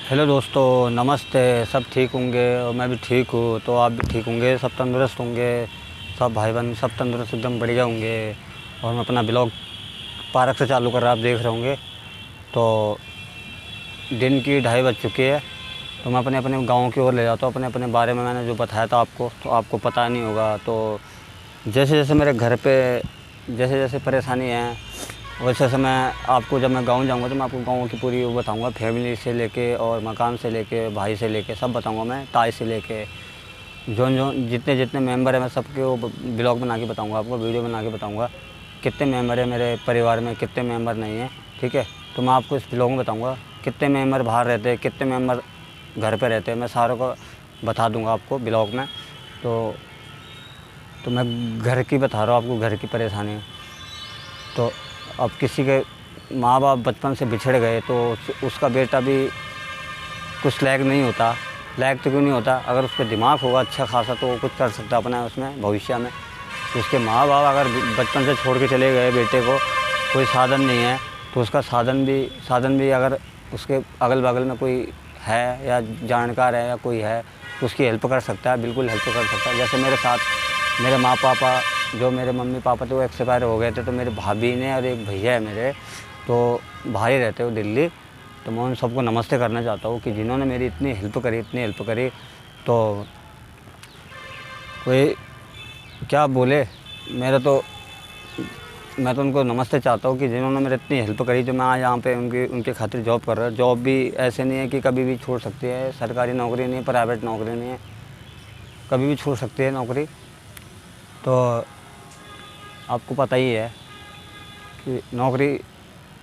Hello दोस्तों, नमस्ते। सब ठीक होंगे और मैं भी ठीक हूँ, तो आप भी ठीक होंगे, सब तंदुरुस्त होंगे। सब भाई बहन सब तंदुरुस्त एकदम बढ़िया होंगे। और मैं अपना ब्लॉग पार्क से चालू कर रहा, आप देख रहे होंगे। तो दिन की 2:30 बज चुकी है, तो मैं अपने अपने गाँव की ओर ले जाता हूँ। अपने अपने बारे में मैंने जो बताया था आपको, तो आपको पता नहीं होगा। तो जैसे जैसे मेरे घर पे जैसे जैसे परेशानी है, वैसे वैसे मैं आपको, जब मैं गाँव जाऊँगा तो मैं आपको गाँव की पूरी वो बताऊँगा, फैमिली से लेके और मकान से लेके, भाई से लेके सब बताऊँगा मैं, ताई से लेके जो जो जितने जितने मेंबर हैं मैं सबके वो ब्लॉग बना के बताऊँगा आपको, वीडियो बना के बताऊँगा। कितने मेंबर हैं मेरे परिवार में, कितने मेंबर नहीं हैं, ठीक है। तो मैं आपको इस ब्लॉग में बताऊँगा कितने मेंबर बाहर रहते हैं, कितने मेंबर घर पे रहते हैं, मैं सारों को बता दूँगा आपको ब्लॉग में। तो मैं घर की बता रहा हूँ आपको, घर की परेशानी। तो अब किसी के माँ बाप बचपन से बिछड़ गए तो उसका बेटा भी कुछ लायक नहीं होता। लायक तो क्यों नहीं होता, अगर उसका दिमाग होगा अच्छा खासा तो वो कुछ कर सकता अपना उसमें भविष्य में। तो उसके माँ बाप अगर बचपन से छोड़ के चले गए बेटे को, कोई साधन नहीं है, तो उसका साधन भी अगर उसके अगल बगल में कोई है या जानकार है या कोई है तो उसकी हेल्प कर सकता है, बिल्कुल हेल्प कर सकता है। जैसे मेरे साथ मेरे माँ पापा, जो मेरे मम्मी पापा थे वो एक्सपायर हो गए थे, तो मेरे भाभी ने और एक भैया है मेरे, तो भाई रहते हो दिल्ली। तो मैं उन सबको नमस्ते करना चाहता हूँ कि जिन्होंने मेरी इतनी हेल्प करी। तो कोई क्या बोले, मेरा तो मैं तो उनको नमस्ते चाहता हूँ कि जिन्होंने मेरी इतनी हेल्प करी, जो मैं आज यहाँ पे उनके खातिर जॉब कर रहा हूँ। जॉब भी ऐसे नहीं है कि कभी भी छोड़ सकती है, सरकारी नौकरी नहीं है, प्राइवेट नौकरी नहीं है, कभी भी छोड़ सकती है नौकरी। तो आपको पता ही है कि नौकरी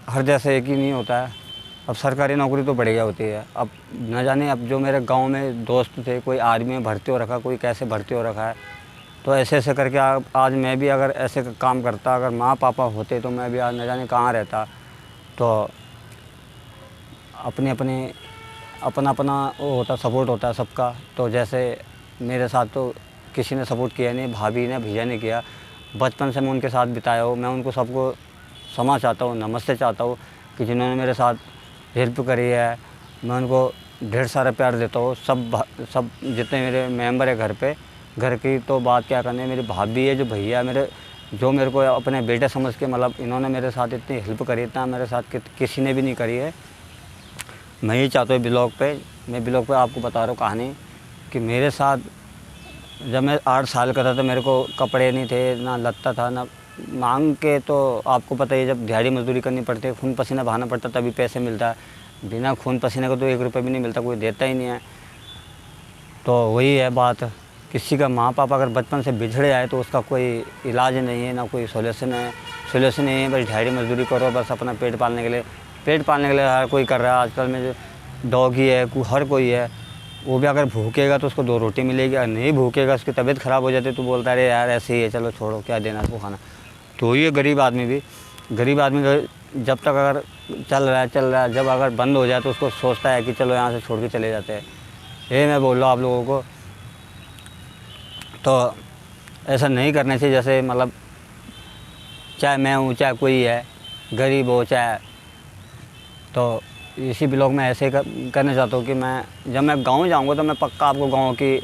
हर जैसे एक ही नहीं होता है। अब सरकारी नौकरी तो बढ़िया होती है। अब न जाने, अब जो मेरे गांव में दोस्त थे, कोई आर्मी में भर्ती हो रखा, कोई कैसे भर्ती हो रखा है। तो ऐसे ऐसे करके आज मैं भी अगर ऐसे काम करता, अगर माँ पापा होते तो मैं भी आज न जाने कहाँ रहता। तो अपने अपने अपना अपना वो होता, सपोर्ट होता है सबका। तो जैसे मेरे साथ तो किसी ने सपोर्ट किया नहीं, भाभी ने भैया ने किया। बचपन से मैं उनके साथ बिताया हूँ, मैं उनको सबको क्षमा चाहता हूँ, नमस्ते चाहता हूँ कि जिन्होंने मेरे साथ हेल्प करी है। मैं उनको ढेर सारा प्यार देता हूँ। सब जितने मेरे मेंबर है घर पे, घर की तो बात क्या करनी है, मेरी भाभी है, जो भैया है मेरे, जो मेरे को अपने बेटे समझ के, मतलब इन्होंने मेरे साथ इतनी हेल्प करी, इतना मेरे साथ किसी ने भी नहीं करी है। मैं ही चाहता हूँ मैं ब्लॉग पे आपको बता रहा हूँ कहानी कि मेरे साथ जब मैं 8 साल का था तो मेरे को कपड़े नहीं थे, ना लत्ता था, ना मांग के। तो आपको पता ही, जब दिहाड़ी मजदूरी करनी पड़ती है, खून पसीना बहाना पड़ता तभी पैसे मिलता है। बिना खून पसीने का तो 1 रुपये भी नहीं मिलता, कोई देता ही नहीं है। तो वही है बात, किसी का माँ पापा अगर बचपन से बिछड़ जाए तो उसका कोई इलाज नहीं है, ना कोई सोल्यूशन नहीं है। बस दिहाड़ी मजदूरी करो, बस अपना पेट पालने के लिए हर कोई कर रहा है आजकल में। जो डॉगी है, हर कोई है, वो भी अगर भूखेगा तो उसको 2 रोटी मिलेगी, अगर नहीं भूखेगा, उसकी तबीयत ख़राब हो जाती है तो बोलता है अरे यार ऐसे ही है, चलो छोड़ो, क्या देना उसको खाना। तो ये गरीब आदमी जब तक अगर चल रहा है, जब अगर बंद हो जाए तो उसको सोचता है कि चलो यहाँ से छोड़ के चले जाते हैं। ये मैं बोल रहा हूँ आप लोगों को। तो ऐसा नहीं करने से, जैसे मतलब चाहे मैं हूँ, चाहे कोई है, गरीब हो चाहे, तो इसी ब्लॉग में ऐसे करना चाहता हूँ कि जब मैं गाँव जाऊँगा तो मैं पक्का आपको गाँव की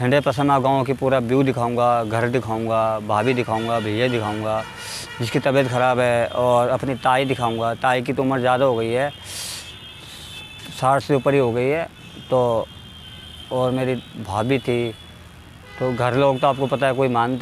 100% गाँव की पूरा व्यू दिखाऊँगा, घर दिखाऊँगा, भाभी दिखाऊँगा, भैया दिखाऊँगा, जिसकी तबीयत ख़राब है, और अपनी ताई दिखाऊँगा। ताई की तो उम्र ज़्यादा हो गई है, 60 से ऊपर ही हो गई है। तो और मेरी भाभी थी। तो घर लोग तो आपको पता है कोई मानता